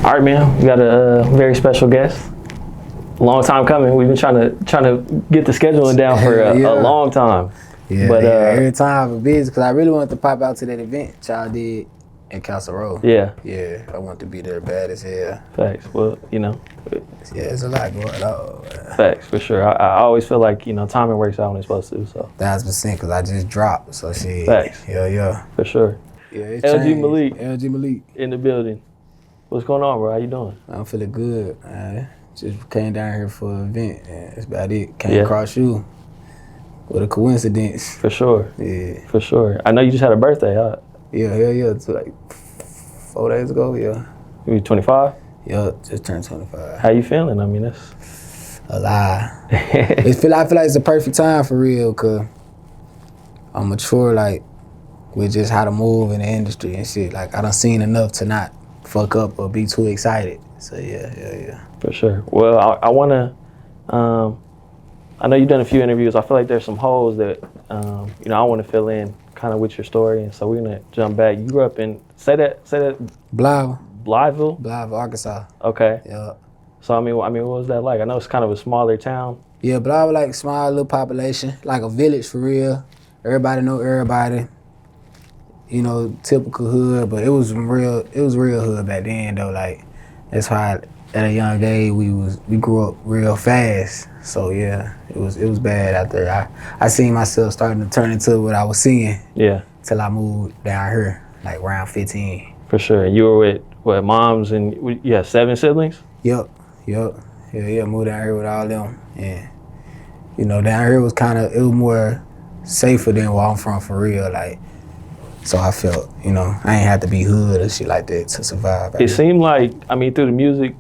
All right, man. We got a very special guest. Long time coming. We've been trying to get the scheduling down for a long time. Yeah, but every time I'm busy because I really wanted to pop out to that event y'all did in Castle Road. Yeah. Yeah, I want to be there bad as hell. Facts. Well, you know. Yeah, there's a lot going on. Facts, for sure. I always feel like, you know, timing works out when it's supposed to, so. 1,000% because I just dropped, so shit. Facts. Yeah. For sure. Yeah, it's LG Malique. LG Malique. In the building. What's going on, bro? How you doing? I'm feeling good, man. Just came down here for an event, and that's about it. Came across you. What a coincidence. For sure. Yeah. For sure. I know you just had a birthday, huh? Yeah. It's like 4 days ago, yeah. You 25? Yeah, just turned 25. How you feeling? I mean, that's... A lie. I feel like it's the perfect time for real, because I'm mature, like, with just how to move in the industry and shit. Like, I done seen enough to not fuck up or be too excited. So, yeah. For sure. Well, I want to... I know you've done a few interviews. I feel like there's some holes that, you know, I want to fill in kind of with your story. And so we're going to jump back. You grew up in... Say that... Blytheville. Blytheville, Arkansas. Okay. Yeah. So, I mean, what was that like? I know it's kind of a smaller town. Yeah, Blytheville, like, small little population. Like a village, for real. Everybody know everybody. You know, typical hood, but it was real hood back then, though. Like, that's why at a young age, we grew up real fast. So, yeah, it was bad out there. I seen myself starting to turn into what I was seeing. Yeah. Till I moved down here, like, around 15. For sure. And you were with, what, moms and, you had 7 siblings? Yep. Yeah, moved down here with all them. And, you know, down here was it was more safer than where I'm from, for real. Like, so I felt, you know, I ain't have to be hood or shit like that to survive. It seemed like, I mean, through the music,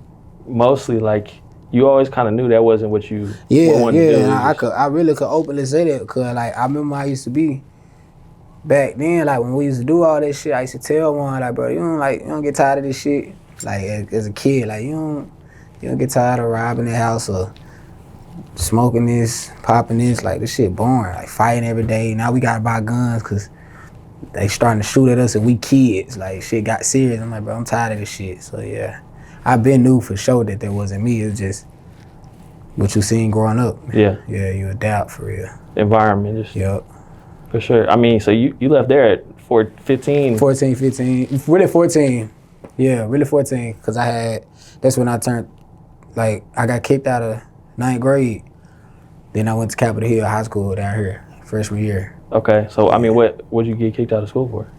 mostly, like, you always kind of knew that wasn't what you wanted to do. Yeah, I really could openly say that, because, like, I remember I used to be, back then, like, when we used to do all that shit, I used to tell one, like, bro, you don't get tired of this shit. Like, as a kid, like, you don't get tired of robbing the house or smoking this, popping this. Like, this shit boring. Like, fighting every day. Now we gotta buy guns because they starting to shoot at us and we kids. Like, shit got serious. I'm like, bro, I'm tired of this shit. So, yeah. I been knew for sure that wasn't me. It's just what you seen growing up. Yeah. Yeah, you adapt, for real. Environment. Yep. For sure. I mean, so you left there at 15? 14, 15. Really 14. Yeah, really 14. Because that's when I turned, like, I got kicked out of 9th grade. Then I went to Capitol Hill High School down here, freshman year. Okay, so, I mean, what did you get kicked out of school for?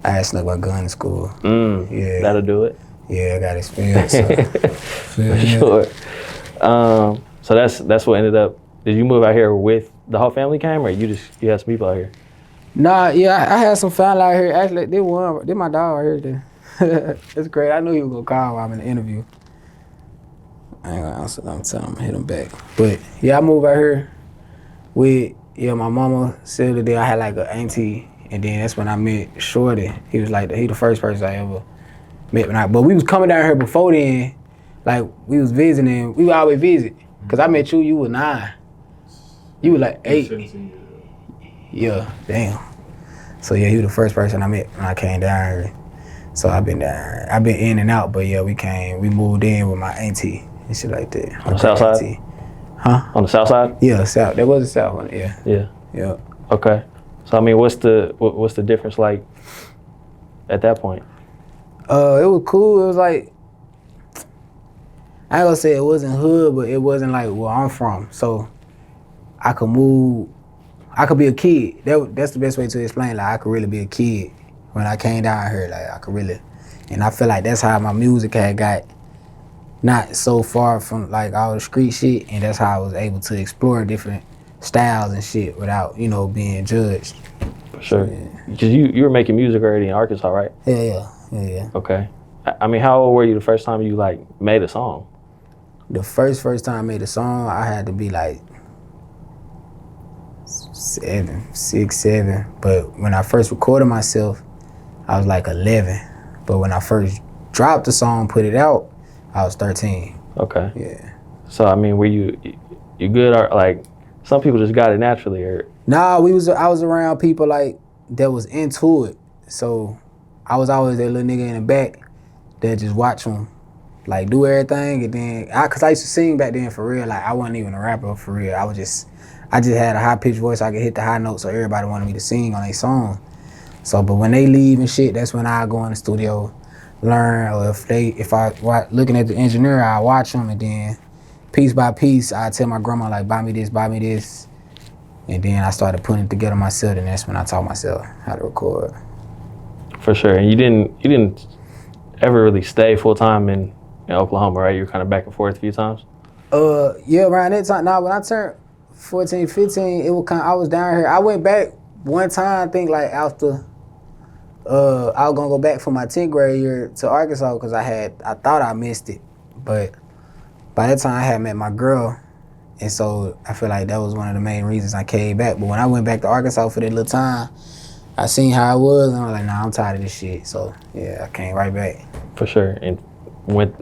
I had snuck my gun in school. Yeah. That'll do it? Yeah, I got experience. So. For sure. So that's what ended up, did you move out here with the whole family came, or you had some people out here? Nah, yeah, I had some family out here. Actually, they my dog right here. It's great. I knew he was gonna call while I'm in the interview. I ain't gonna answer. I'm telling him to hit him back. But yeah, I moved out here with my mama still there. I had like an auntie, and then that's when I met Shorty. He was like he the first person I ever met. But we was coming down here before then. Like, we was visiting. We would always visit. Cause I met you. You were 9. You were like 8. 17 years old. Yeah, damn. So yeah, you the first person I met when I came down here. So I've been down. I've been in and out, but yeah, we moved in with my auntie and shit like that. On the south side? Auntie. Huh? On the south side? Yeah, south. There was a south one. Yeah. Yeah. Okay. So I mean, what's the difference like at that point? It was cool. It was like, I ain't gonna say it wasn't hood, but it wasn't like where I'm from. So I could move. I could be a kid. That's the best way to explain. Like, I could really be a kid when I came down here. Like, I could really, and I feel like that's how my music had got not so far from like all the street shit, and that's how I was able to explore different styles and shit without, being judged. For sure. Because you were making music already in Arkansas, right? Yeah. Okay. I mean, how old were you the first time you like made a song? The first time I made a song, I had to be like 6, 7. But when I first recorded myself, I was like 11. But when I first dropped the song, put it out, I was 13. Okay. Yeah. So I mean, were you good, or like some people just got it naturally, or? Nah, I was around people like that was into it. So I was always that little nigga in the back that just watch them like do everything, and then cause I used to sing back then for real. Like I wasn't even a rapper for real. I just had a high pitched voice. I could hit the high notes, so everybody wanted me to sing on their song. So, but when they leave and shit, that's when I go in the studio, learn. Or if I looking at the engineer, I watch them, and then piece by piece, I tell my grandma like, buy me this, and then I started putting it together myself, and that's when I taught myself how to record. For sure. And you didn't ever really stay full time in Oklahoma, right? You were kind of back and forth a few times. Yeah, around that time. Now, when I turned 14, 15, it was I was down here. I went back one time, I think, like after. I was gonna go back for my 10th grade year to Arkansas because I thought I missed it, but by that time I had met my girl, and so I feel like that was one of the main reasons I came back. But when I went back to Arkansas for that little time, I seen how it was, and I was like, nah, I'm tired of this shit. So yeah, I came right back. For sure. And went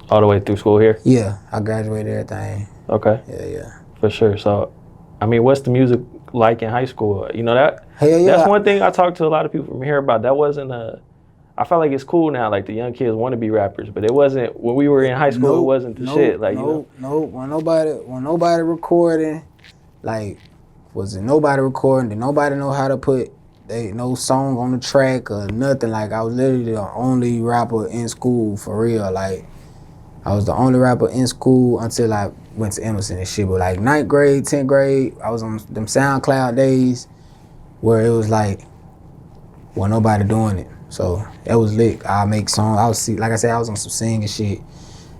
all the way through school here? Yeah, I graduated everything. Okay. Yeah. For sure. So, I mean, what's the music like in high school? You know that? Hell yeah. That's one thing I talked to a lot of people from here about. That wasn't I feel like it's cool now. Like the young kids want to be rappers, but it wasn't when we were in high school. It wasn't the shit. Like when nobody recording, like wasn't nobody recording. Did nobody know how to put no song on the track or nothing. Like I was literally the only rapper in school for real. Like I was the only rapper in school until I went to Emerson and shit. But like 9th grade, 10th grade, I was on them SoundCloud days where it was like, well, nobody doing it. So that was lit. I make songs. Like I said, I was on some singing shit,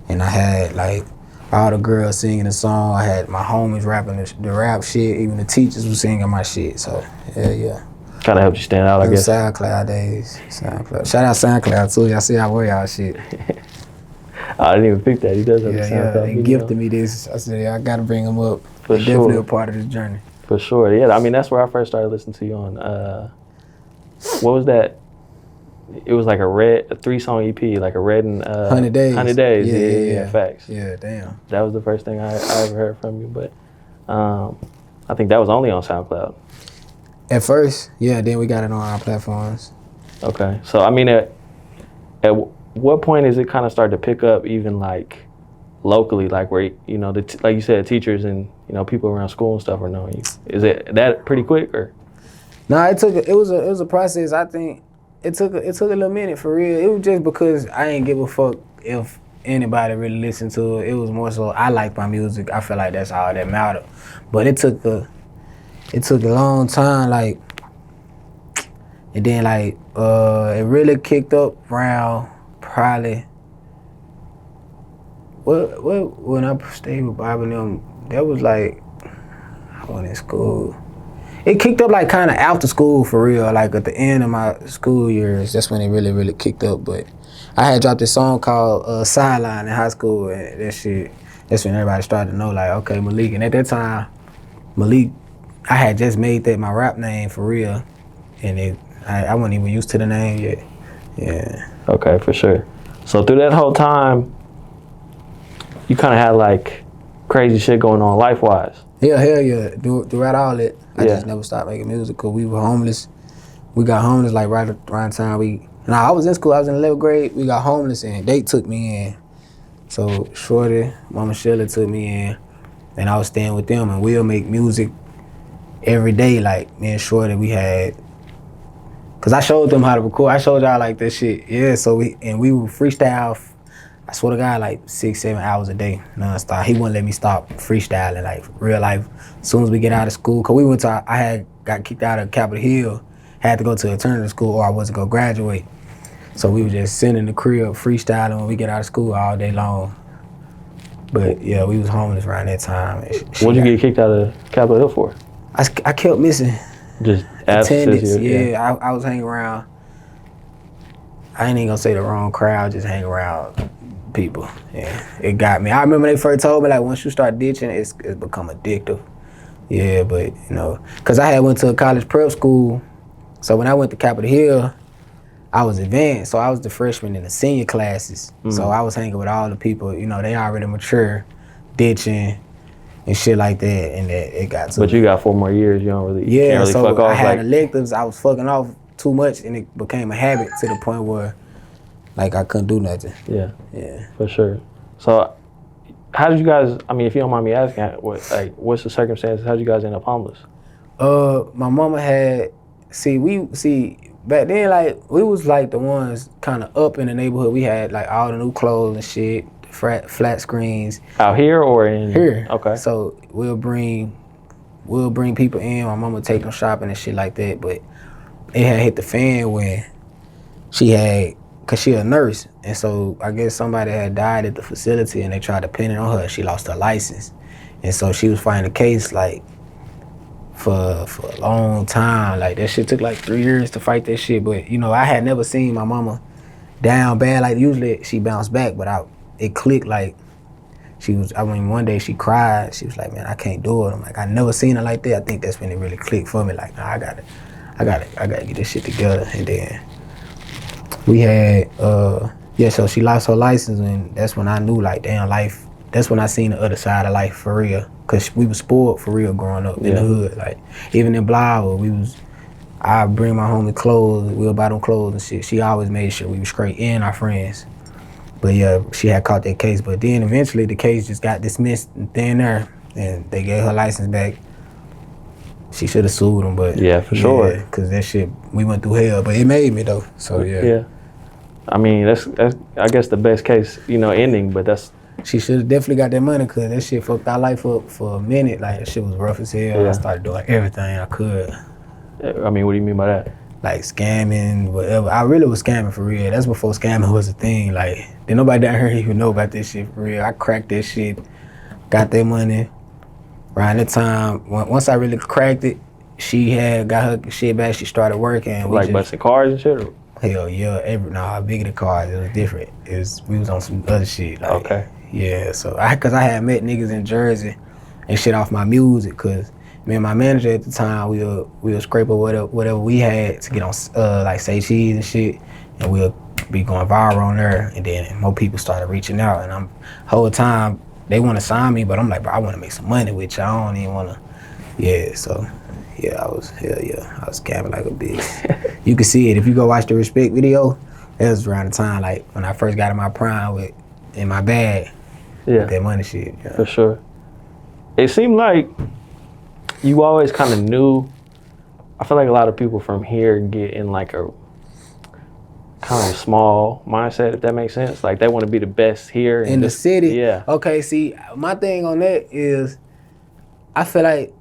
and I had like all the girls singing the song. I had my homies rapping the rap shit. Even the teachers were singing my shit. So yeah. Kind of helped you stand out, I guess. SoundCloud days. SoundCloud. Shout out SoundCloud too. Y'all see I wear y'all shit. I didn't even pick that. He does have a SoundCloud. Yeah, they gifted me this. I said, I gotta bring them up. For They're sure. definitely a part of this journey. For sure. Yeah, I mean, that's where I first started listening to you on. What was that? It was like a 3-song EP, like a Red and 100 Days. 100 Days. Yeah. Facts. Yeah, damn. That was the first thing I ever heard from you, but I think that was only on SoundCloud. At first, yeah. Then we got it on our platforms. Okay, so I mean, at what point is it kind of start to pick up, even like locally, like where like you said, teachers and people around school and stuff are knowing you? Is it that pretty quick or? Nah, it was a process. I think it took a little minute for real. It was just because I ain't give a fuck if anybody really listened to it. It was more so I like my music. I feel like that's all that mattered. But it took a long time, like, and then like it really kicked up around probably when I stayed with Bob and them. That was like I went in school. It kicked up like kind of after school for real, like at the end of my school years. That's when it really, really kicked up. But I had dropped this song called Sideline in high school, and that's when everybody started to know, like, okay, Malique. And at that time, Malique, I had just made that my rap name for real, and I wasn't even used to the name yet. Yeah. Okay, for sure. So through that whole time, you kind of had like crazy shit going on life-wise. Yeah, hell yeah. Throughout all that, I just never stopped making music because we were homeless. We got homeless like right around the time I was in school. I was in 11th grade. We got homeless and they took me in. So Shorty, Mama Shirley took me in, and I was staying with them, and we'll make music every day. Like me and Shorty, we had, cause I showed them how to record. I showed y'all like that shit. Yeah. So we would freestyle. I swear to God, like 6-7 hours a day, nonstop. He wouldn't let me stop freestyling, like real life. As soon as we get out of school, cause we went to, I had got kicked out of Capitol Hill, had to go to alternative school, or I wasn't gonna graduate. So we were just sitting in the crib freestyling when we get out of school all day long. But yeah, we was homeless around that time. What'd you get kicked out of Capitol Hill for? I kept missing. Just attendance. Yeah, I was hanging around. I ain't even gonna say the wrong crowd, just hang around people. Yeah, it got me. I remember they first told me, like, once you start ditching, it's become addictive. Yeah, but cause I had went to a college prep school, so when I went to Capitol Hill, I was advanced, so I was the freshman in the senior classes. Mm-hmm. So I was hanging with all the people, they already mature, ditching and shit like that, and that it got to But you got 4 more years, you don't really, can't really so fuck off. I had electives, I was fucking off too much, and it became a habit to the point where like I couldn't do nothing. Yeah. Yeah. For sure. So, how did you guys? I mean, if you don't mind me asking, what's the circumstances? How did you guys end up homeless? My mama had back then, like we was like the ones kind of up in the neighborhood. We had like all the new clothes and shit, flat screens Out here or in here. Okay. So we'll bring people in. My mama take them shopping and shit like that. But it had hit the fan when cause she a nurse, and so I guess somebody had died at the facility and they tried to pin it on her. She lost her license, and so she was fighting the case like for a long time. Like that shit took like 3 years to fight that shit. But you know, I had never seen my mama down bad. Like usually she bounced back, but it clicked like one day she cried. She was like, man, I can't do it. I'm like, I never seen her like that. I think that's when it really clicked for me. Like, nah, I gotta get this shit together. And then we had, so she lost her license, and that's when I knew, like, damn, life. That's when I seen the other side of life for real. Cause we was spoiled for real growing up in the hood. Like, even in Blytheville, I bring my homie clothes. We'll buy them clothes and shit. She always made sure we was straight, and our friends. But yeah, she had caught that case. But then eventually the case just got dismissed then there, and they gave her license back. She should have sued them, but yeah, for sure. Cause that shit, we went through hell, but it made me though. So yeah. Yeah. I mean, that's I guess the best case, ending. But she should have definitely got that money, cause that shit fucked our life up for a minute. Like that shit was rough as hell. Yeah. I started doing everything I could. I mean, what do you mean by that? Like scamming, whatever. I really was scamming for real. That's before scamming was a thing. Like, did nobody down here even know about this shit for real. I cracked that shit, got that money. Around that time, once I really cracked it, she had got her shit back. She started working. Like busting cars and shit? Or? Hell yeah. Bigger the cars, it was different. We was on some other shit. Like, okay. Yeah, so cause I had met niggas in Jersey and shit off my music, cause me and my manager at the time, we'll scrape up whatever we had to get on like Say Cheese and shit, and we'll be going viral on there, and then more people started reaching out, and whole time they want to sign me, but I'm like, bro, I want to make some money with you. I don't even want to. So I was scamming like a bitch. You can see it if you go watch the Respect video. That was around the time like when I first got in my prime in my bag. Yeah. With that money shit. Yeah. For sure. It seemed like you always kind of knew. I feel like a lot of people from here get in like a kind of small mindset, if that makes sense. Like they want to be the best here in the city. Yeah. Okay. See, my thing on that is, I feel like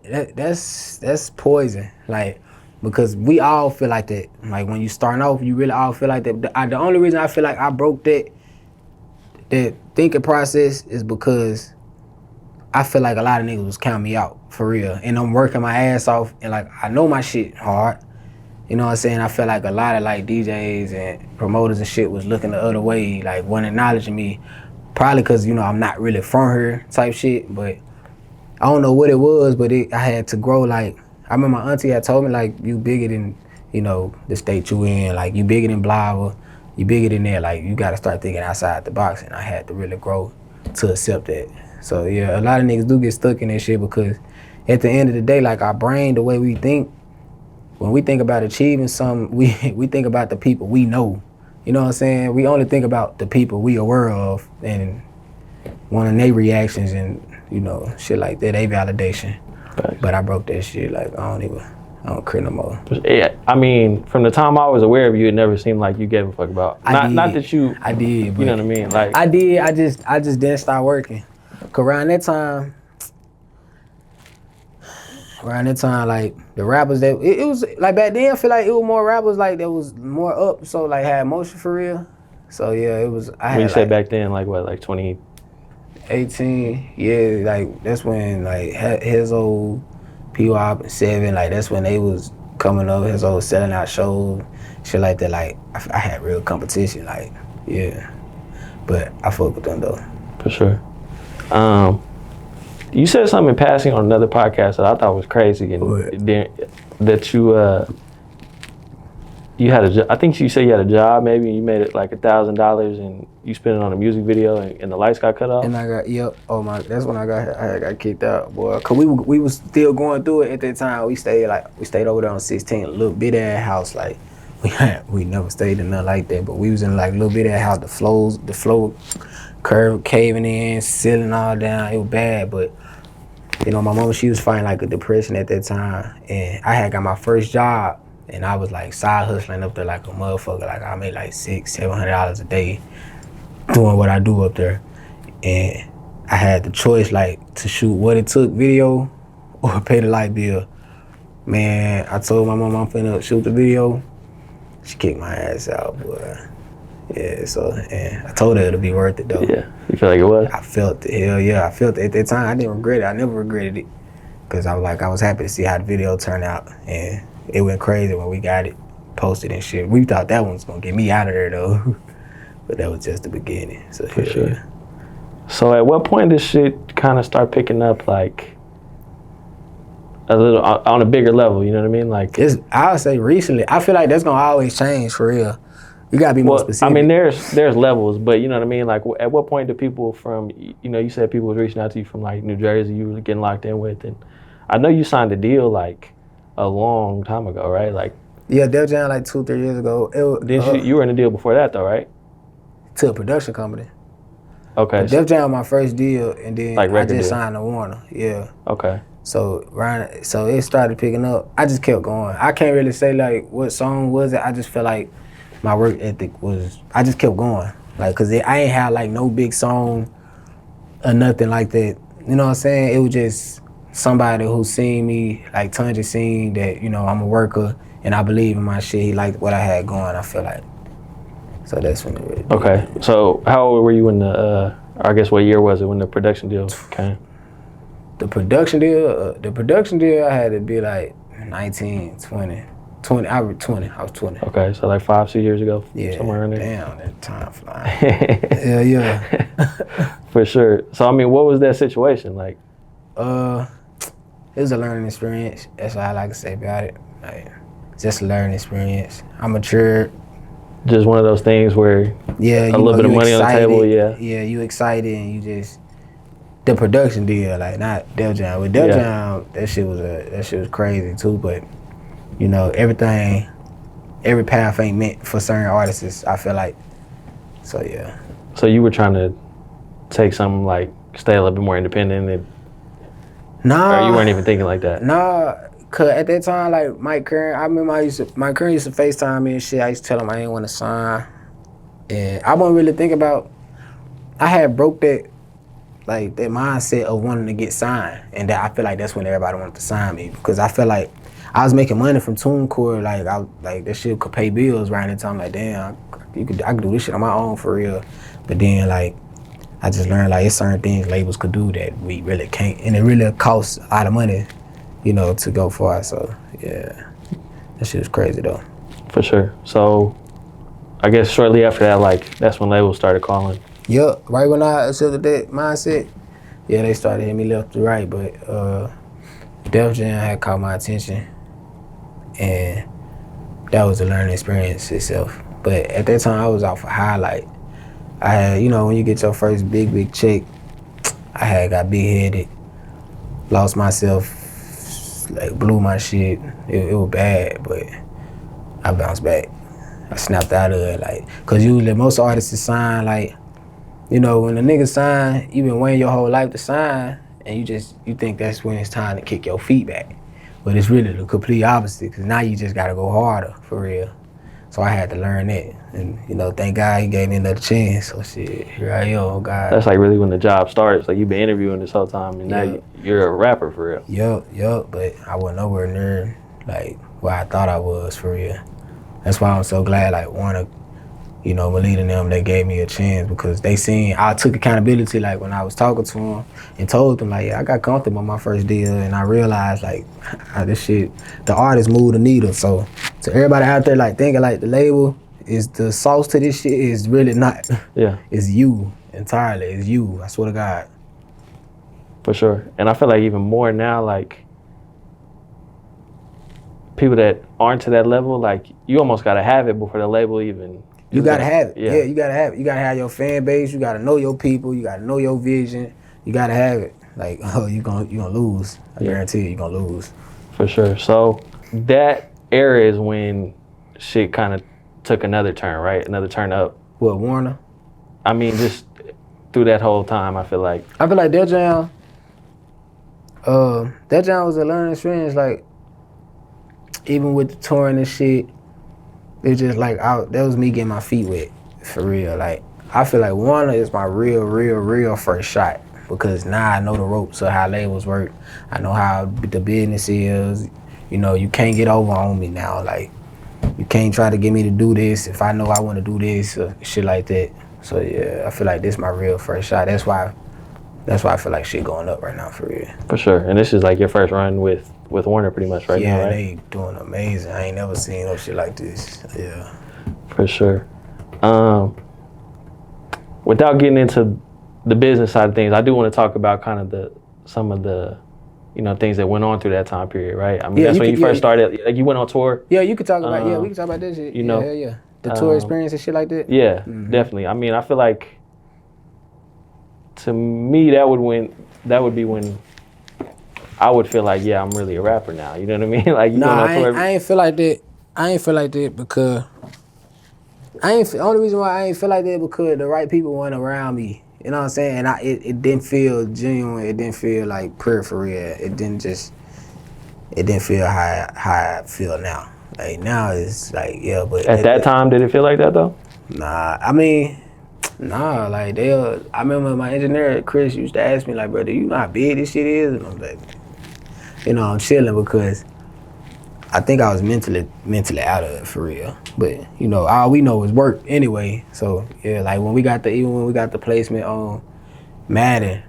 that's poison. Like, because we all feel like that. Like when you starting off, you really all feel like that. The only reason I feel like I broke that thinking process is because I feel like a lot of niggas was counting me out for real, and I'm working my ass off, and like I know my shit hard. You know what I'm saying? I feel like a lot of like DJs and promoters and shit was looking the other way, like wasn't acknowledging me, probably because I'm not really from here type shit. But I don't know what it was, but I had to grow. Like I remember my auntie had told me like, you bigger than the state you in, like you bigger than Blytheville, you bigger than that. Like you got to start thinking outside the box, and I had to really grow to accept that. So yeah, a lot of niggas do get stuck in that shit because at the end of the day, like our brain, the way we think, when we think about achieving something, we think about the people we know. You know what I'm saying? We only think about the people we aware of and one of their reactions and, shit like that, they validation. Right. But I broke that shit. Like, I don't care no more. Yeah, I mean, from the time I was aware of you, it never seemed like you gave a fuck about. Not that you. I did. But you know what I mean? Like I did. I just didn't start working. Cause around that time, like the rappers that it was like back then, I feel like it was more rappers like that was more up, so like had motion for real. So yeah, it was. When you say back then, like what, like 2018? Yeah, like that's when like his old P.O.P. and 7, like that's when they was coming up. His old selling out shows, shit like that. Like I had real competition, like yeah. But I fuck with them though. For sure. You said something in passing on another podcast that I thought was crazy, and that you had I think you said you had a job, maybe you made it like $1,000, and you spent it on a music video, and the lights got cut off. And I got that's when I got kicked out, boy. Cause we was still going through it at that time. We stayed over there on 16, a little bit ass house, like we never stayed in nothing like that, but we was in like a little bit of that house. The floor curve caving in, ceiling all down. It was bad, but you know, my mom, she was fighting like a depression at that time, and I had got my first job, and I was like side hustling up there like a motherfucker. Like I made like $600-700 a day doing what I do up there, and I had the choice like to shoot What It Took video or pay the light bill. Man, I told my mom I'm finna shoot the video. She kicked my ass out, boy. Yeah, so, and I told her it'll be worth it though. Yeah, you feel like it was? I felt it, hell yeah. I felt it at that time. I didn't regret it. I never regretted it. Cause I was happy to see how the video turned out. And it went crazy when we got it posted and shit. We thought that one was gonna get me out of there though. But that was just the beginning. So for sure. So at what point did shit kind of start picking up like a little on a bigger level, you know what I mean? Like I would say recently. I feel like that's gonna always change for real. You gotta be more specific. I mean, there's levels, but you know what I mean? Like at what point do people from, you know, you said people was reaching out to you from like New Jersey you were getting locked in with, and I know you signed a deal like a long time ago, right? Like yeah, Def Jam like 2-3 years ago. You were in a deal before that though, right? To a production company. Okay. Def Jam was my first deal, and then like I just deal. signed to Warner. Yeah. Okay. So it started picking up. I just kept going. I can't really say like what song was it. I just felt like my work ethic was. I just kept going, like, cause I ain't had like no big song or nothing like that. You know what I'm saying? It was just somebody who seen me, like Tunja seen that, you know, I'm a worker and I believe in my shit. He liked what I had going. I feel like. So that's when it really okay. So how old were you when I guess what year was it when the production deal came? The production deal, I had to be like 19, 20. I was 20. Okay, so like 5-6 years ago? Yeah, somewhere in there? Damn, that time flying. Yeah. For sure. So, I mean, what was that situation like? It was a learning experience. That's all I like to say about it. Like, just a learning experience. I matured. Just one of those things where a little bit of money excited, on the table, yeah. Yeah, you excited and you just the production deal, like not Def Jam. With Def Jam, that shit was crazy too. But you know, every path ain't meant for certain artists. I feel like. So yeah. So you were trying to take something like stay a little bit more independent, and nah, or you weren't even thinking like that. Nah, cause at that time, like Mike Curran, I remember Mike Curran used to FaceTime me and shit. I used to tell him I didn't want to sign, and I wasn't really thinking about. I had broke that mindset of wanting to get signed, and that I feel like that's when everybody wanted to sign me, because I felt like I was making money from TuneCore, like that shit could pay bills around that time. Like damn, I could do this shit on my own for real. But then like I just learned like it's certain things labels could do that we really can't, and it really costs a lot of money, you know, to go far. So yeah, that shit was crazy though. For sure. So I guess shortly after that, like that's when labels started calling. Yup, right when I accepted that mindset, yeah, they started hitting me left to right. But Def Jam had caught my attention, and that was a learning experience itself. But at that time, I was off a highlight. I had, you know, when you get your first big check, I had got big-headed, lost myself, like blew my shit. It was bad, but I bounced back. I snapped out of it, like, cause usually most artists sign like, you know, when a nigga sign, you been waiting your whole life to sign, and you think that's when it's time to kick your feet back. But it's really the complete opposite, because now you just gotta go harder, for real. So I had to learn that. And, you know, thank God he gave me another chance. So shit, here I am, oh God. That's like really when the job starts. Like you've been interviewing this whole time, and now you're a rapper, for real. Yup, but I wasn't nowhere near, like, where I thought I was, for real. That's why I'm so glad, like, Warner, you know, Malique and them, they gave me a chance, because they seen, I took accountability, like, when I was talking to them and told them, like, yeah, I got comfortable on my first deal, and I realized, like, this shit, the artist moved the needle. So, to everybody out there, like, thinking, like, the label is the sauce to this shit, is really not. Yeah. It's you, entirely. It's you, I swear to God. For sure. And I feel like even more now, like, people that aren't to that level, like, you almost gotta have it before the label even. You gotta have it. Yeah, you gotta have it. You gotta have your fan base. You gotta know your people. You gotta know your vision. You gotta have it. Like, oh, you gonna lose. I guarantee you're gonna lose. For sure. So that era is when shit kind of took another turn, right? Another turn up. What, Warner? I mean, just through that whole time, I feel like that jam was a learning experience. Like, even with the touring and shit, it's just like that was me getting my feet wet for real. Like, I feel like Warner is my real first shot because now I know the ropes of how labels work. I know how the business is. You know, you can't get over on me now. Like, you can't try to get me to do this if I know I want to do this or shit like that. So yeah, I feel like this is my real first shot. That's why I feel like shit going up right now for real. For sure. And this is like your first run with Warner pretty much right now, right? Yeah, they doing amazing. I ain't never seen no shit like this. Yeah. For sure. Without getting into the business side of things, I do want to talk about kind of some of the things that went on through that time period, right? I mean, that's when you first started. Like, you went on tour. Yeah, you could talk about. We can talk about this shit. Yeah. The tour experience and shit like that. Yeah, definitely. I mean, I feel like to me that would be when I would feel like, yeah, I'm really a rapper now. You know what I mean? Like, I ain't feel like that. I ain't feel like that because the only reason why I ain't feel like that because the right people weren't around me. You know what I'm saying? And it didn't feel genuine. It didn't feel like pure for real. It didn't feel how I feel now. Like, now it's like, yeah, but at that time, did it feel like that though? Nah, I mean, nah. Like, I remember my engineer Chris used to ask me like, bro, do you know how big this shit is? And I'm like, I'm chilling because I think I was mentally out of it for real. But all we know is work anyway. So yeah, like when we got the placement on Madden,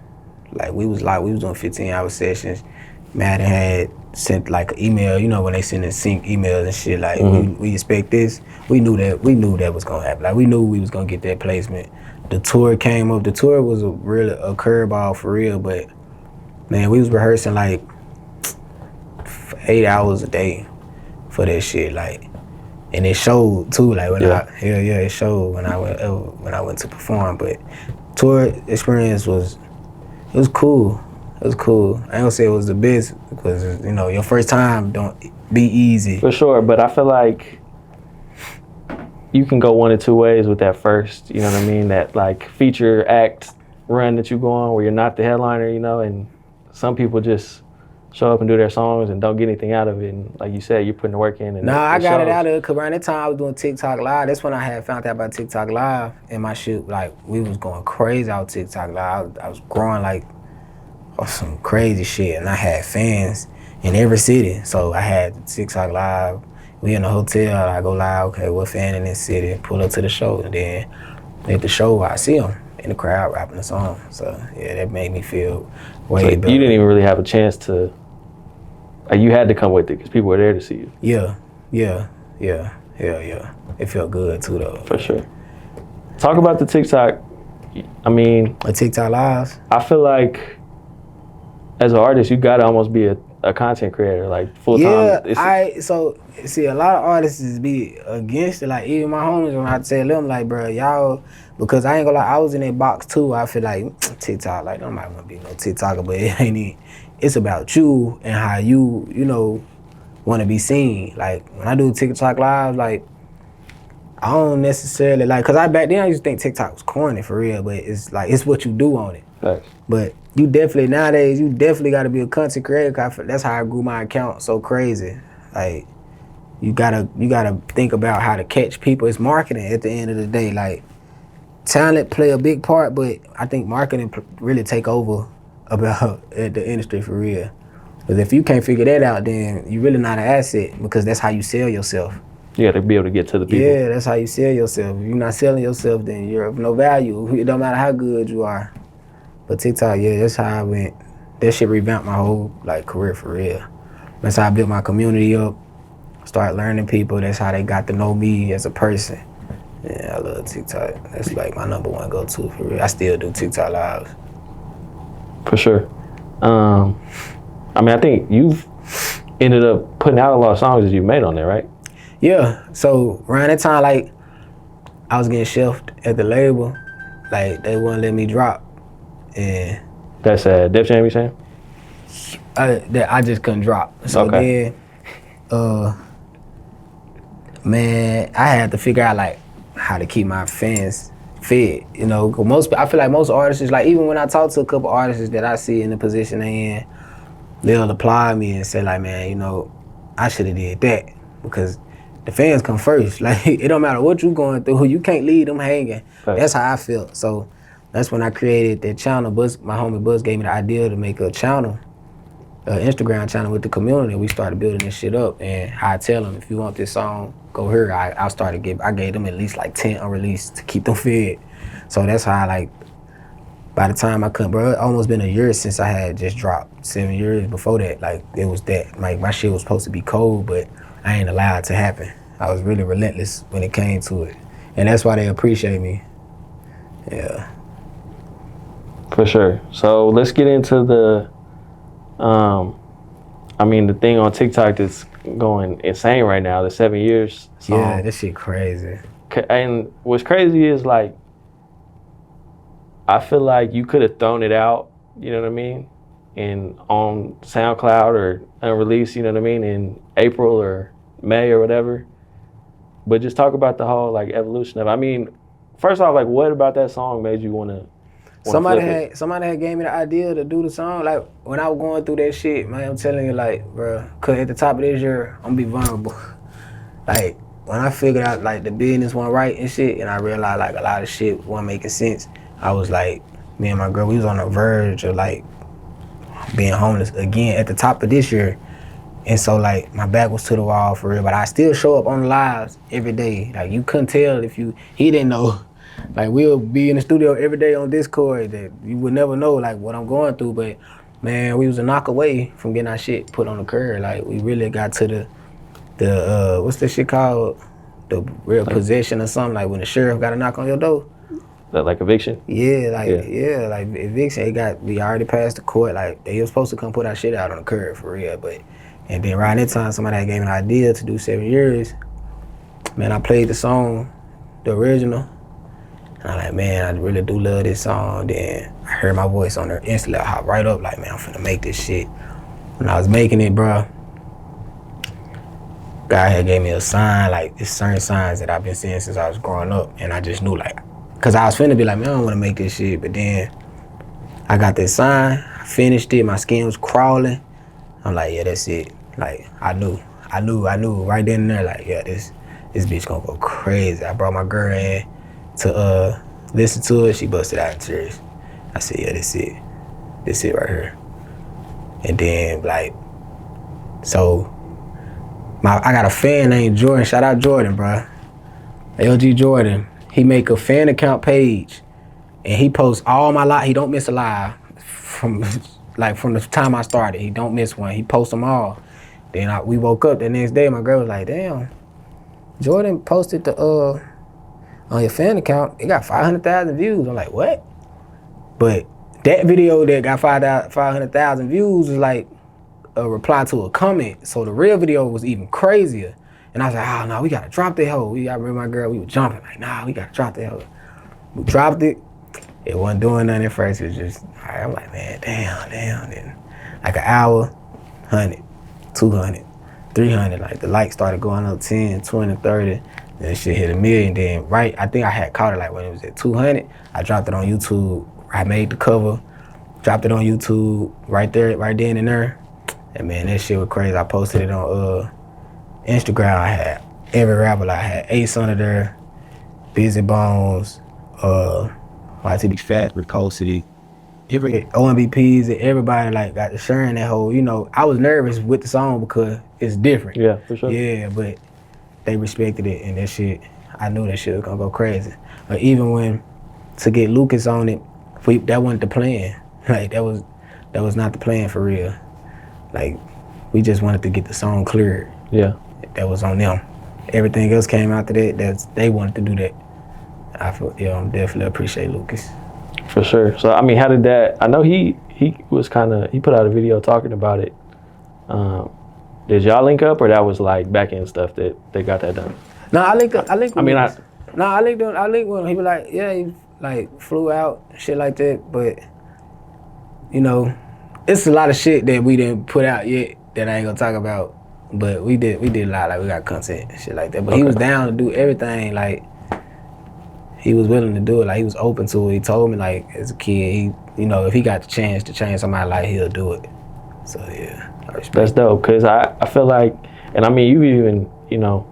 like we was doing 15-hour sessions. Madden had sent like an email, when they send in sync emails and shit, like we expect this. We knew that was gonna happen. Like, we knew we was gonna get that placement. The tour came up. The tour was a curveball for real, but man, we was rehearsing like 8 hours a day for that shit, like, and it showed too. Like it showed when I went to perform. But tour experience was cool. It was cool. I ain't gonna say it was the best because your first time don't be easy. For sure, but I feel like you can go one of two ways with that first. You know what I mean? That like feature act run that you go on where you're not the headliner, and some people just show up and do their songs and don't get anything out of it. And like you said, you're putting the work in. And I got it out of it because around that time I was doing TikTok Live. That's when I had found out about TikTok Live, and my shit, like, we was going crazy out TikTok Live. I was growing like some crazy shit, and I had fans in every city. So I had TikTok Live. We in a hotel. I go live. Okay, what fan in this city? Pull up to the show, and then at the show I see them in the crowd rapping the song. So yeah, that made me feel way better. You didn't even really have a chance to. You had to come with it because people were there to see you. Yeah. It felt good too, though. For sure. Talk about the TikTok. I mean, a TikTok Live. I feel like as an artist, you gotta almost be a content creator, like full time. Yeah, so see, a lot of artists be against it. Like, even my homies, when I tell them, like, bro, y'all, because I ain't gonna lie, I was in that box too. I feel like TikTok, like, nobody wanna be no TikToker, but it ain't even. It's about you and how you want to be seen. Like, when I do TikTok Live, like, I don't necessarily, like, because back then I used to think TikTok was corny for real, but it's like, it's what you do on it. Thanks. But nowadays, you definitely got to be a content creator, cause that's how I grew my account so crazy. Like, you gotta think about how to catch people. It's marketing at the end of the day. Like, talent play a big part, but I think marketing really take over about the industry for real. Because if you can't figure that out, then you're really not an asset, because that's how you sell yourself. You got to be able to get to the people. Yeah, that's how you sell yourself. If you're not selling yourself, then you're of no value. It don't matter how good you are. But TikTok, yeah, that's how I went. That shit revamped my whole career for real. That's how I built my community up. Start learning people. That's how they got to know me as a person. Yeah, I love TikTok. That's like my number one go-to for real. I still do TikTok Lives. For sure. I mean, I think you've ended up putting out a lot of songs that you've made on there, right? Yeah. So around that time, like, I was getting shelved at the label. Like, they wouldn't let me drop. And that's Def Jam, you saying? I just couldn't drop. So okay. then Man, I had to figure out like how to keep my fans fed. You know, 'cause I feel like most artists, like even when I talk to a couple artists that I see in the position they in, they'll applaud me and say like, man, you know, I should have did that because the fans come first. Like it don't matter what you going through, you can't leave them hanging. Right. That's how I felt. So that's when I created that channel. My homie Buzz gave me the idea to make a channel, an Instagram channel with the community. We started building this shit up, and I tell them if you want this song, go here. I gave them at least like 10 unreleased to keep them fed. So that's how by the time I couldn't, bro, it almost been a year since I had just dropped. 7 years before that, like it was that. Like my shit was supposed to be cold, but I ain't allowed it to happen. I was really relentless when it came to it. And that's why they appreciate me. Yeah. For sure. So let's get into the the thing on TikTok that's going insane right now, the 7 years song. Yeah, this shit crazy. And what's crazy is like, I feel like you could have thrown it out, you know what I mean? And on SoundCloud or unreleased, you know what I mean, in April or May or whatever. But just talk about the whole like evolution of it. I mean, first off, like what about that song made you wanna Somebody had gave me the idea to do the song. Like when I was going through that shit, man, I'm telling you, like, bro, cause at the top of this year, I'm gonna be vulnerable. Like when I figured out like the business wasn't right and shit, and I realized like a lot of shit wasn't making sense, I was like, me and my girl, we was on the verge of like being homeless again at the top of this year. And so like my back was to the wall for real, but I still show up on the lives every day. Like you couldn't tell he didn't know. Like we'll be in the studio every day on Discord that you would never know like what I'm going through. But man, we was a knock away from getting our shit put on the curb. Like we really got to the what's this shit called? The real possession or something, like when the sheriff got a knock on your door. That like eviction? Yeah, like eviction. We already passed the court. Like they were supposed to come put our shit out on the curb for real, and then around that time somebody gave me an idea to do 7 years. Man, I played the song, the original. And I'm like, man, I really do love this song. Then I heard my voice on there instantly. I hopped right up like, man, I'm finna make this shit. When I was making it, bro, God had gave me a sign, like it's certain signs that I've been seeing since I was growing up. And I just knew like, cause I was finna be like, man, I don't wanna make this shit. But then I got that sign, I finished it, my skin was crawling. I'm like, yeah, that's it. Like, I knew right then and there, like, yeah, this bitch gonna go crazy. I brought my girl in to listen to it. She busted out in tears. I said, yeah, this it right here. And then like, so I got a fan named Jordan. Shout out Jordan, bro. LG Jordan. He make a fan account page, and he posts all my live. He don't miss a live from the time I started. He don't miss one. He posts them all. Then we woke up the next day. My girl was like, damn, Jordan posted on your fan account, it got 500,000 views. I'm like, what? But that video that got 500,000 views was like a reply to a comment. So the real video was even crazier. And I was like, oh no, we gotta drop that hoe. I remember my girl, we were jumping like, nah, we gotta drop that hoe. We dropped it. It wasn't doing nothing at first. It was just, all right, I'm like, man, damn. Then like an hour, 100, 200, 300. Like the likes started going up 10, 20, 30. Then shit hit 1 million. Then I think I had caught it like when it was at 200. I dropped it on YouTube. I made the cover, dropped it on YouTube right then and there. And man, that shit was crazy. I posted it on Instagram. I had every rapper. I had Ace under there, Busy Bones, YTB Fat, Rick City, every OMBPs and everybody like got to sharing that whole, you know, I was nervous with the song because it's different. Yeah, for sure. Yeah, but they respected it, and that shit, I knew that shit was gonna go crazy. But even when to get Lucas on it, that wasn't the plan. Like that was not the plan for real. Like we just wanted to get the song cleared. Yeah. That was on them. Everything else came after that. They wanted to do that. I feel, I'm definitely appreciate Lucas. For sure. So I mean, how did that? I know he was he put out a video talking about it. Did y'all link up, or that was like back end stuff that they got that done? No, I linked with I mean, Lucas. I linked with him. He was like, yeah, he like flew out, shit like that. But you know, it's a lot of shit that we didn't put out yet that I ain't gonna talk about. But we did a lot, like we got content and shit like that. But he was down to do everything, like he was willing to do it, like he was open to it. He told me like as a kid, he, you know, if he got the chance to change somebody's life, he'll do it. So yeah, I respect That's dope, cause I feel like, and I mean, you've even, you know,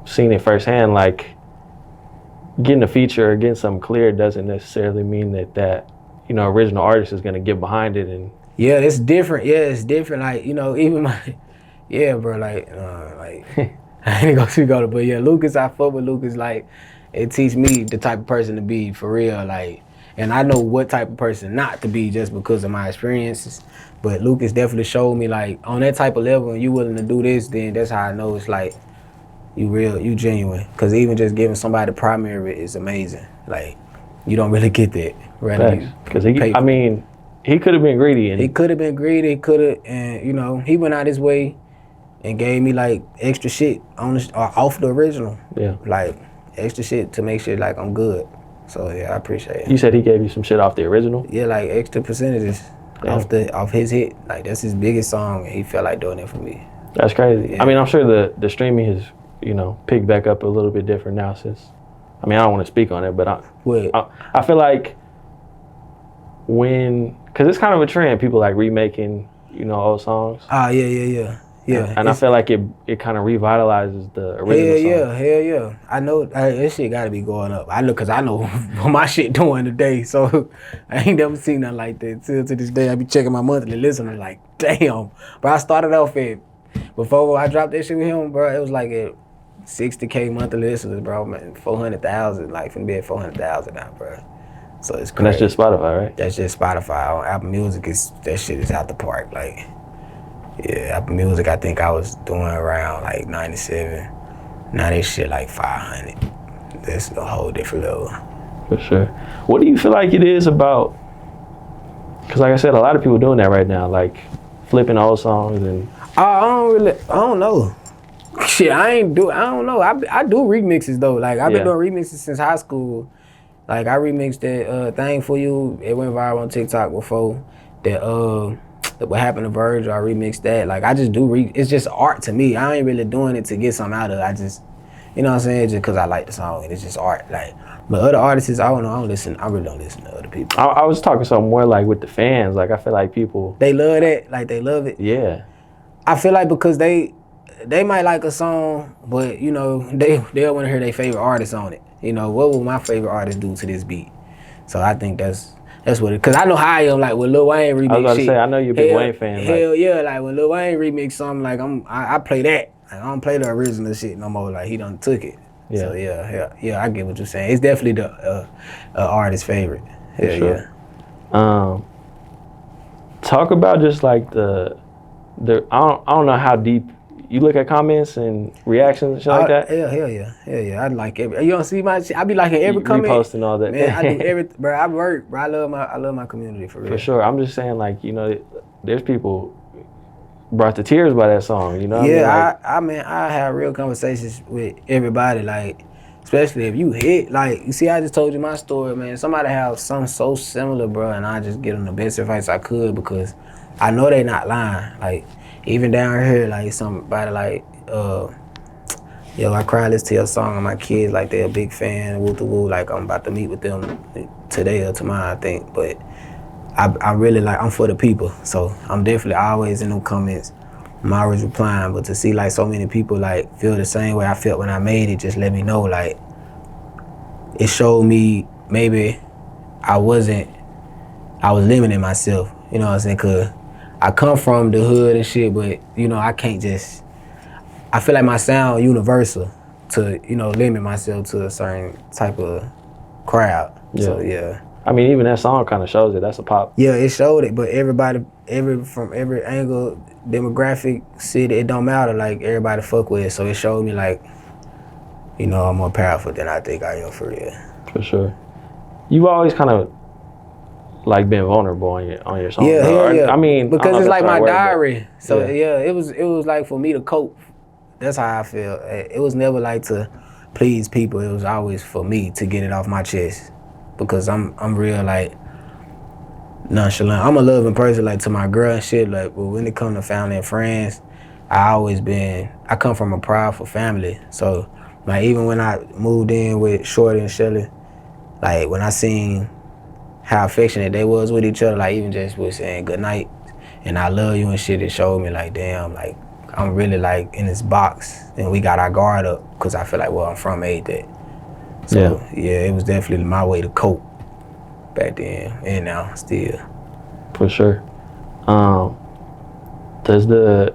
seen it firsthand, like getting a feature or getting something clear doesn't necessarily mean that you know, original artist is gonna get behind it. And yeah, it's different. Yeah, it's different. Like, you know, even my, yeah, bro, like I ain't gonna speak on it, but yeah, Lucas, I fuck with Lucas. Like, it teach me the type of person to be for real. Like, and I know what type of person not to be just because of my experiences. But Lucas definitely showed me, like, on that type of level, when you willing to do this, then that's how I know it's like you real, you genuine. Cause even just giving somebody the primary is amazing. Like, you don't really get that. Right? Because I mean, he could have been greedy. And he could have been greedy. He could have, and you know, he went out his way and gave me like extra shit on the, off the original. Yeah. Like extra shit to make sure like I'm good. So yeah, I appreciate it. You said he gave you some shit off the original? Yeah, like extra percentages off his hit. Like that's his biggest song, and he felt like doing it for me. That's crazy. Yeah. I mean, I'm sure the streaming has, you know, picked back up a little bit different now since. I mean, I don't want to speak on it, but I feel like because it's kind of a trend, people like remaking, you know, old songs. Yeah. And I feel like it kind of revitalizes the original song. Hell yeah. I know that shit gotta be going up. Cause I know what my shit doing today. So I ain't never seen nothing like that. Till to this day, I be checking my monthly listener like, damn. But I started off before I dropped that shit with him, bro, it was like at 60K monthly listeners, bro. Man, 400,000, like finna be at 400,000 now, bro. So it's crazy. And that's just Spotify, right? That's just Spotify. On Apple Music, that shit is out the park. Like, yeah, Apple Music, I think I was doing around like 97. Now they shit like 500. That's a whole different level. For sure. What do you feel like it is about? Because like I said, a lot of people doing that right now, like flipping old songs and. I don't know. Shit, I don't know. I do remixes though. Like I've been doing remixes since high school. Like I remixed that thing for you. It went viral on TikTok before. That what happened to Virgil, I remixed that. Like I just do it's just art to me. I ain't really doing it to get something out of it. I just, you know what I'm saying, just cause I like the song and it's just art. Like, but other artists, I don't know, I really don't listen to other people. I was talking something more like with the fans. Like I feel like people, they love that, like they love it. Yeah. I feel like because they might like a song, but you know, they'll want to hear their favorite artist on it. You know, what will my favorite artist do to this beat? So I think that's what it, cause I know how I am, like when Lil Wayne remix shit. I was about to say, I know you're a big Wayne fan. Hell yeah, like when Lil Wayne remix something, like I play that. Like, I don't play the original shit no more, like he done took it. Yeah. So yeah, I get what you're saying. It's definitely the artist's favorite. Hell sure. Yeah. Talk about just like the I don't know how deep you look at comments and reactions and shit like that. Hell yeah. I like every. You don't see my shit. I be liking every comment. Reposting all that. Man, I do every. Bro, I work. Bro, I love my community for real. For sure. I'm just saying, like, you know, there's people brought to tears by that song. You know. Yeah, I mean, I have real conversations with everybody. Like, especially if you hit. Like, you see, I just told you my story, man. Somebody have something so similar, bro, and I just give them the best advice I could because I know they not lying. Like. Even down here, like somebody like, yo, I cried listening to your song and my kids, like they're a big fan, woo to woo, like I'm about to meet with them today or tomorrow, I think. But I really like, I'm for the people. So I'm definitely always in them comments. I'm always replying, but to see like so many people like feel the same way I felt when I made it, just let me know like, it showed me maybe I was limiting myself, you know what I'm saying? Cause I come from the hood and shit, but you know, I feel like my sound universal to, you know, limit myself to a certain type of crowd. Yeah. So yeah. I mean, even that song kind of shows it. That's a pop. Yeah, it showed it, but everybody, from every angle, demographic, city, it don't matter. Like everybody fuck with it, so it showed me like, you know, I'm more powerful than I think I am for real. For sure. You've always kind of like been vulnerable on your song. Yeah. I mean, because it's like my diary. So yeah, it was like for me to cope. That's how I feel. It was never like to please people. It was always for me to get it off my chest. Because I'm real like nonchalant. I'm a loving person like to my girl and shit. Like, but when it comes to family and friends, I come from a proudful family. So, like, even when I moved in with Shorty and Shelly, like, when I seen how affectionate they was with each other, like, even just with saying good night and I love you and shit, it showed me, like, damn, like, I'm really, like, in this box, and we got our guard up, because I feel like, well, I'm from that. So, yeah, it was definitely my way to cope back then, and now, still. For sure. Does the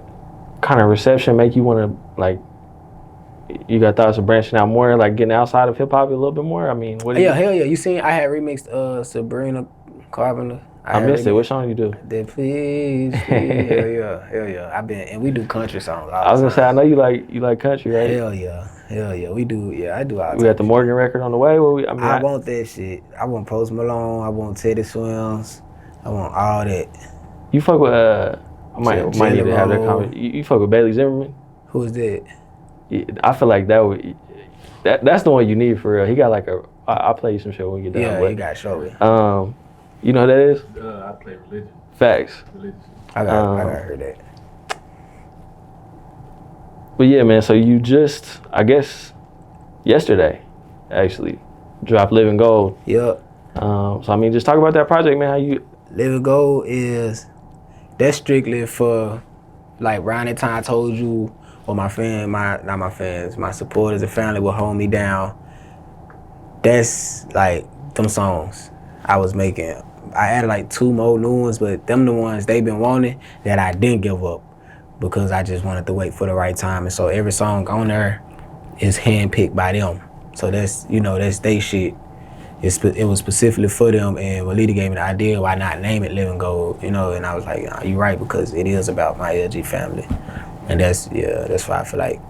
kind of reception make you want to, like, you got thoughts of branching out more, like getting outside of hip hop a little bit more? I mean, what do Hell yeah. You seen I had remixed Sabrina Carpenter. I missed it. What song you do? That please. Hell yeah. And we do country songs. I was gonna say, I know you like country, right? Hell yeah. We do. Yeah, I do all. We got the Morgan record on the way. I want that shit. I want Post Malone. I want Teddy Swims. I want all that. You fuck with I might need to have that comment. You fuck with Bailey Zimmerman? Who is that? Yeah, I feel like that's the one you need for real. He got like I'll play you some shit when we get done. Yeah, you got to show me. You know who that is? I play religion. Facts. Religion. I got heard that. But yeah, man. So you just, I guess, yesterday, actually, dropped Living Gold. Yep. So I mean, just talk about that project, man. How you? Living Gold that's strictly for, like, around that time I told you, or my supporters and family will hold me down. That's like them songs I was making. I added like 2 more new ones, but them the ones they been wanting that I didn't give up because I just wanted to wait for the right time. And so every song on there is handpicked by them. So that's they shit. It was specifically for them, and Malique gave me the idea, why not name it Living Gold, and I was like, you're right, because it is about my LG family. And that's why I feel like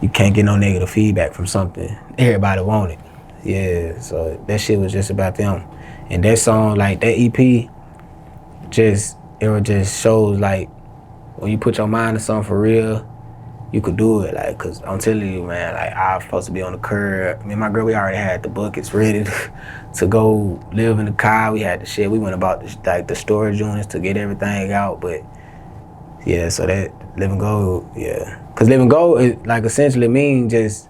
you can't get no negative feedback from something. Everybody want it. Yeah, so that shit was just about them. And that song, like that EP, it just shows, like, when you put your mind to something for real, you could do it. Like, cause I'm telling you, man, like, I was supposed to be on the curb. Me and my girl, we already had the buckets ready to go live in the car. We had the shit. We went about the storage units to get everything out. But yeah, so that Living Gold, yeah. Cause Living Gold, it, like, essentially means just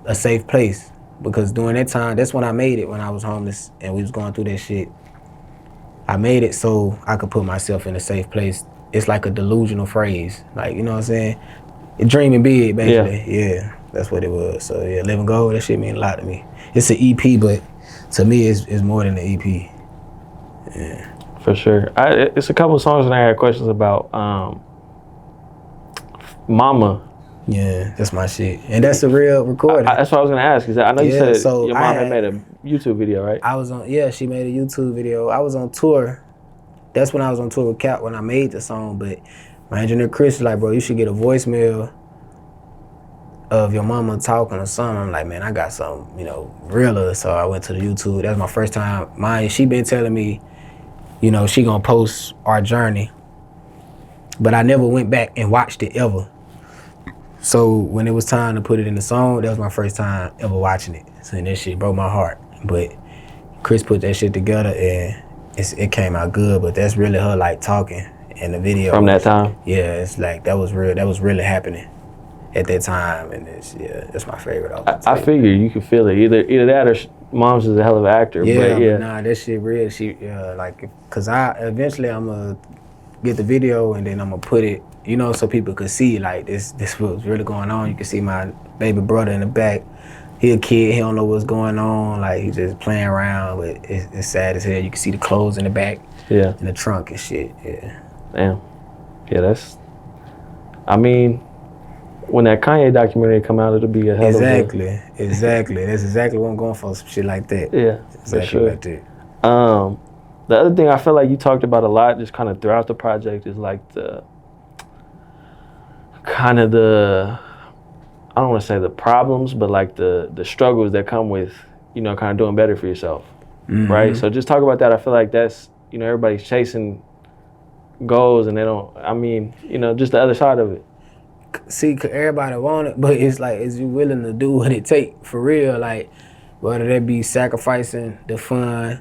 a safe place. Because during that time, that's when I made it, when I was homeless and we was going through that shit. I made it so I could put myself in a safe place. It's like a delusional phrase. Like, you know what I'm saying? Dreaming big, basically. Yeah, that's what it was. So yeah, Living Gold, that shit mean a lot to me. It's an EP, but to me, it's more than an EP. Yeah. For sure. It's a couple of songs that I had questions about. Mama. Yeah, that's my shit. And that's a real recording. That's what I was going to ask. Is that I know you said your mom had made a YouTube video, right? She made a YouTube video. I was on tour. That's when I was on tour with Cap when I made the song, but my engineer Chris was like, bro, you should get a voicemail of your mama talking or something. I'm like, man, I got something, realer. So I went to the YouTube. That was my first time. She been telling me, she gonna post our journey, but I never went back and watched it ever. So when it was time to put it in the song, that was my first time ever watching it. So that shit broke my heart. But Chris put that shit together and it came out good. But that's really her, like, talking in the video. From that time? Yeah, it's like that was real. That was really happening at that time, and that's my favorite. I figure you can feel it. Either that or Mom's is a hell of an actor. Yeah, but nah, that shit real. She cause I'm gonna get the video and then I'm gonna put it, so people could see, like, this was really going on. You can see my baby brother in the back. He a kid. He don't know what's going on. Like, he's just playing around, but it's sad as hell. You can see the clothes in the back. Yeah. In the trunk and shit. Yeah. Damn. Yeah, when that Kanye documentary come out, it'll be a hell of a... Exactly. That's exactly what I'm going for, some shit like that. Yeah, exactly, for sure. Like that. The other thing I feel like you talked about a lot, just kind of throughout the project, is like I don't want to say the problems, but like the struggles that come with, kind of doing better for yourself, right? So just talk about that. I feel like that's, everybody's chasing goals and they don't, just the other side of it. See, everybody want it, but it's like, is you willing to do what it take for real? Like, whether that be sacrificing the fun,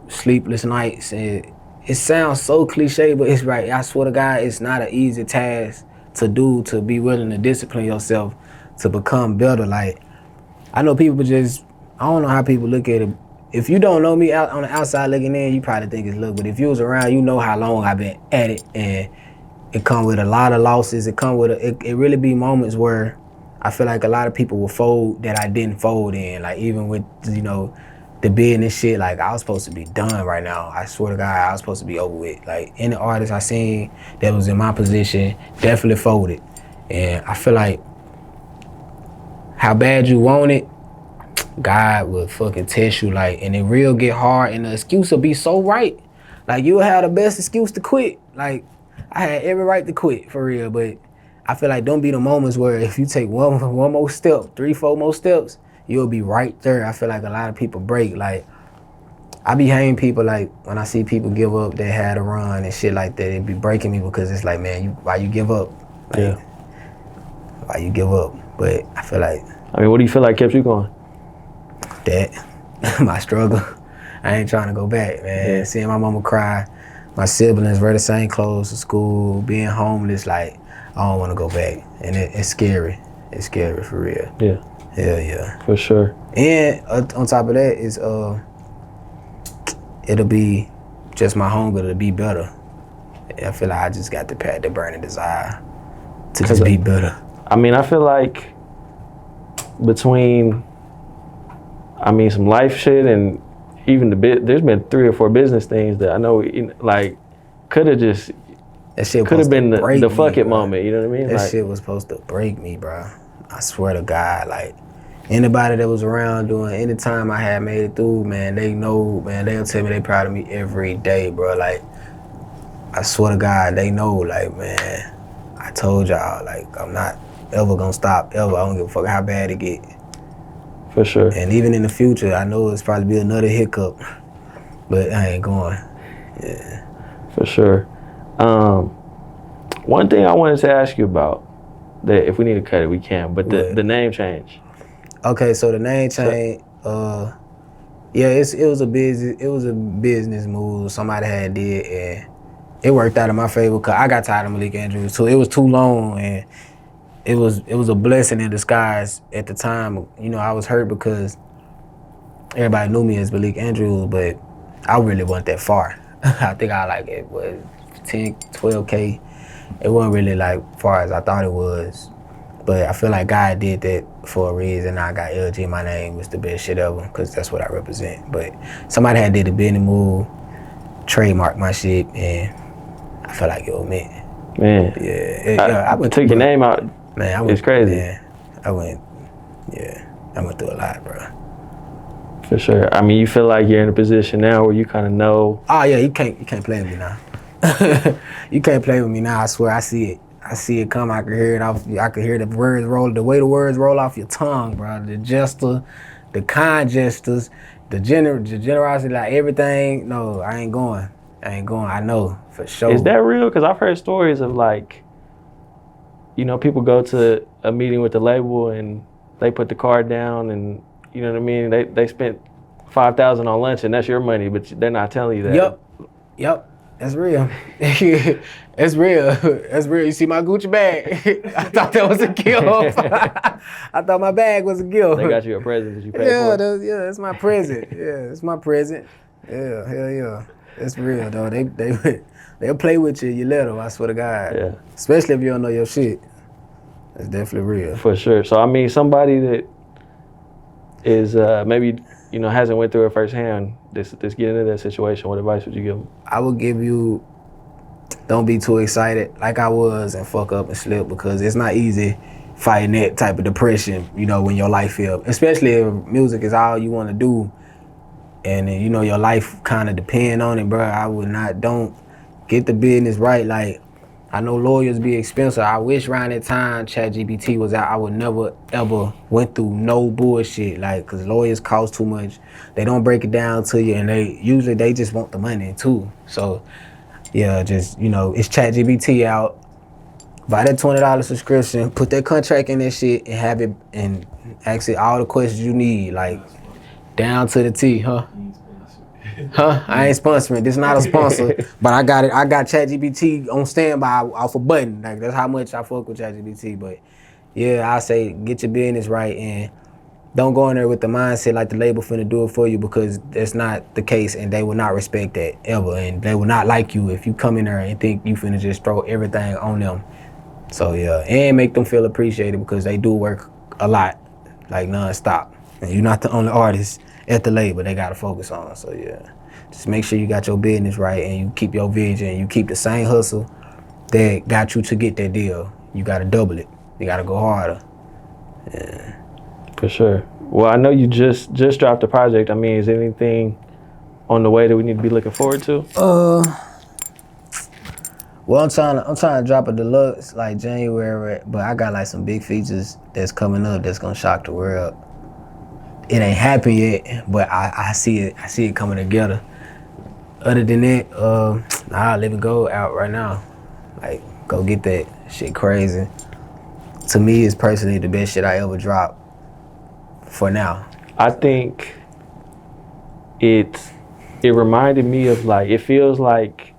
sleepless nights, and it sounds so cliche, but it's right. I swear to God, it's not an easy task to do, to be willing to discipline yourself to become better. Like, I know people just, I don't know how people look at it. If you don't know me out on the outside looking in, you probably think it's luck. But if you was around, you know how long I've been at it, and it come with a lot of losses. It come with it really be moments where I feel like a lot of people will fold that I didn't fold in. Like even with, you know, the business shit, like I was supposed to be done right now. I swear to God, I was supposed to be over with. Like any artist I seen that was in my position definitely folded. And I feel like how bad you want it, God will fucking test you, like, and it real get hard, and the excuse will be so right. Like you'll have the best excuse to quit. Like I had every right to quit for real, but I feel like don't be the moments where if you take one more step, 3-4 more steps, you'll be right there. I feel like a lot of people break. Like I be hating people, like when I see people give up, they had a run and shit like that, it be breaking me because it's like, man, why you give up? Like, Yeah. Why you give up? But I feel like I mean, what do you feel like kept you going? that, my struggle. I ain't trying to go back, man. Yeah. Seeing my mama cry, my siblings wear the same clothes to school, being homeless, like, I don't want to go back. And it's scary. It's scary for real. Yeah. Hell yeah. For sure. And on top of that is, it'll be just my hunger to be better. I feel like I just got the burning desire to just be better. I mean, I feel like between, I mean, some life shit and even there's been 3 or 4 business things that I know, like, could have just, that shit could have been the fuck it bro. moment, you know what I mean? That like, shit was supposed to break me, bro. I swear to God, like, anybody that was around doing any time I had made it through, man, they know, man, they'll tell me they proud of me every day, bro. Like, I swear to God, they know, like, man, I told y'all, like, I'm not ever gonna stop, ever. I don't give a fuck how bad it get. For sure. And even in the future, I know it's probably be another hiccup, but I ain't going. Yeah. For sure. One thing I wanted to ask you about, that if we need to cut it, we can, but the name change. Okay, so the name change, yeah, it was a business move somebody had did, and it worked out in my favor because I got tired of Malique Andrews, so it was too long, and it was a blessing in disguise at the time. You know, I was hurt because everybody knew me as Malique Andrews, but I really wasn't that far. I think I like it was 10, 12K. It wasn't really like far as I thought it was. But I feel like God did that for a reason. I got LG, my name was the best shit ever, because that's what I represent. But somebody had did a business move, trademark my shit, and I felt like it was me. Man. Yeah. I took your name out. Man, it's crazy. Man, I went through a lot, bro. For sure. I mean, you feel like you're in a position now where you kind of know. Oh yeah, you can't play with me now. You can't play with me now. I swear, I see it. I see it come. I can hear it off. I can hear the words roll. The way the words roll off your tongue, bro. The gesture, the kind gestures, the generosity, like everything. No, I ain't going. I know for sure. Is that real? Because I've heard stories of, like, you know, people go to a meeting with the label and they put the card down, and you know what I mean. They spent $5,000 on lunch, and that's your money, but they're not telling you that. Yep. That's real. It's real. That's real. You see my Gucci bag? I thought that was a gift. I thought my bag was a gift. They got you a present that you paid for. Yeah, it's my present. Yeah, it's my present. Yeah, hell yeah. It's real though. They'll play with you. You let them. I swear to God. Yeah. Especially if you don't know your shit. It's definitely real. For sure. So I mean, somebody that is maybe, you know, hasn't went through it firsthand, this get into that situation, what advice would you give them? I would give you, don't be too excited like I was and fuck up and slip, because it's not easy fighting that type of depression, you know, when your life is, especially if music is all you want to do and you know your life kind of depend on it, bro. Don't get the business right. Like, I know lawyers be expensive. I wish around that time ChatGPT was out, I would never ever went through no bullshit, like, cause lawyers cost too much. They don't break it down to you, and they just want the money too. So yeah, just, you know, it's ChatGPT out. Buy that $20 subscription, put that contract in that shit, and have it, and ask it all the questions you need, like down to the T, huh? Huh? I ain't sponsoring. This not a sponsor, but I got it. I got ChatGPT on standby off a button. Like that's how much I fuck with ChatGPT. But yeah, I say get your business right and don't go in there with the mindset like the label finna do it for you, because that's not the case, and they will not respect that ever, and they will not like you if you come in there and think you finna just throw everything on them. So yeah, and make them feel appreciated because they do work a lot, like non-stop. And you're not the only artist at the label they gotta focus on. So yeah, just make sure you got your business right and you keep your vision, you keep the same hustle that got you to get that deal. You gotta double it. You gotta go harder. Yeah. For sure. Well, I know you just dropped a project. I mean, is there anything on the way that we need to be looking forward to? Well, I'm trying to drop a deluxe like January, but I got like some big features that's coming up that's gonna shock the world. It ain't happened yet, but I see it coming together. Other than that, Live and Go out right now. Like, go get that shit crazy. To me, it's personally the best shit I ever dropped. For now, I think it reminded me of, like, it feels like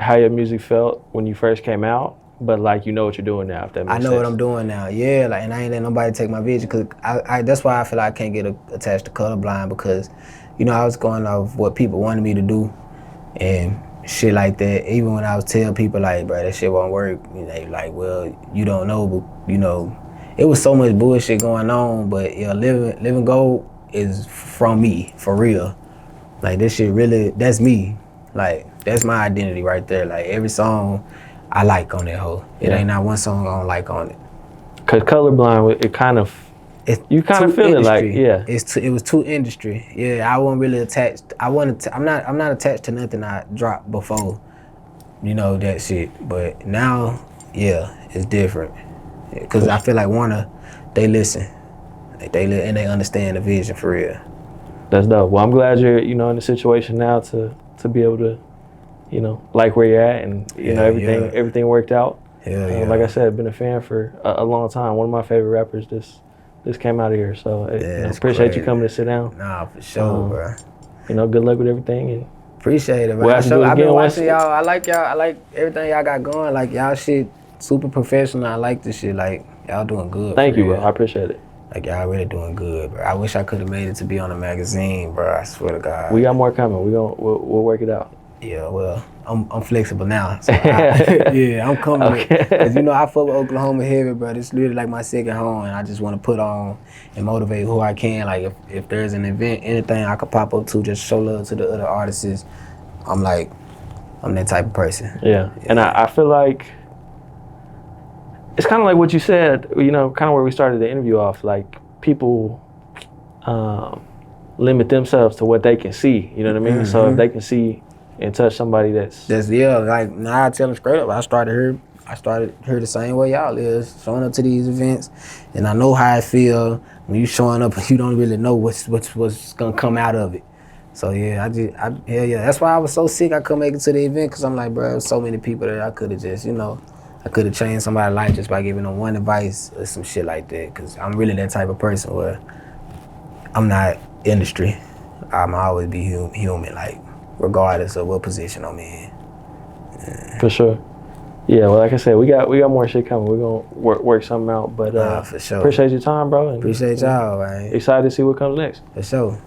how your music felt when you first came out, but like you know what you're doing now. If that makes sense. I know what I'm doing now. Yeah, like, and I ain't letting nobody take my vision, because I that's why I feel like I can't get attached to colorblind, because you know I was going off what people wanted me to do and shit like that. Even when I was telling people like, bro, that shit won't work, you know, they like, well, you don't know, but you know. It was so much bullshit going on, but yeah, Live and Go is from me, for real. Like, this shit really, that's me. Like, that's my identity right there. Like, every song I like on that hoe. It ain't not one song I don't like on it. Cause colorblind, you kind of feel it, like, yeah. It was too industry. Yeah, I wasn't really attached. I'm not attached to nothing I dropped before, you know, that shit. But now, yeah, it's different. Because I feel like Warner, they listen. And they understand the vision for real. That's dope. Well, I'm glad you're, you know, in the situation now to be able to, you know, like where you're at, and you know everything worked out. Like I said, I've been a fan for a long time. One of my favorite rappers just came out of here. So you know, appreciate you coming to sit down. Nah, for sure, bro. You know, good luck with everything. And appreciate it, man. I've been watching y'all. I like y'all. I like everything y'all got going. Like, y'all shit super professional. I like this shit. Like, y'all doing good. Thank you, bro. I appreciate it. Like, y'all really doing good, bro. I wish I could have made it to be on a magazine, bro. I swear to God. We got more coming. We'll work it out. Yeah, well, I'm flexible now. So I'm coming. Okay. Cause you know I fuck with Oklahoma heavy, bro. It's literally like my second home, and I just want to put on and motivate who I can. Like, if there's an event, anything I could pop up to, just show love to the other artists. I'm that type of person. Yeah. And I feel like it's kind of like what you said, you know, kind of where we started the interview off. Like, people limit themselves to what they can see. You know what I mean? Mm-hmm. So if they can see and touch somebody that's like, now I tell them straight up, I started here the same way y'all is, showing up to these events, and I know how I feel when you showing up and you don't really know what's gonna come out of it. So yeah, that's why I was so sick I couldn't make it to the event, because I'm like, bro, there's so many people that I could have just, you know, I could have changed somebody's life just by giving them one advice or some shit like that, because I'm really that type of person where I'm not industry. I'm always be human, like, regardless of what position I'm in. Yeah. For sure. Yeah, well, like I said, we got more shit coming. We're gonna work something out. But for sure. Appreciate your time, bro. And, appreciate y'all, man. Excited to see what comes next. For sure.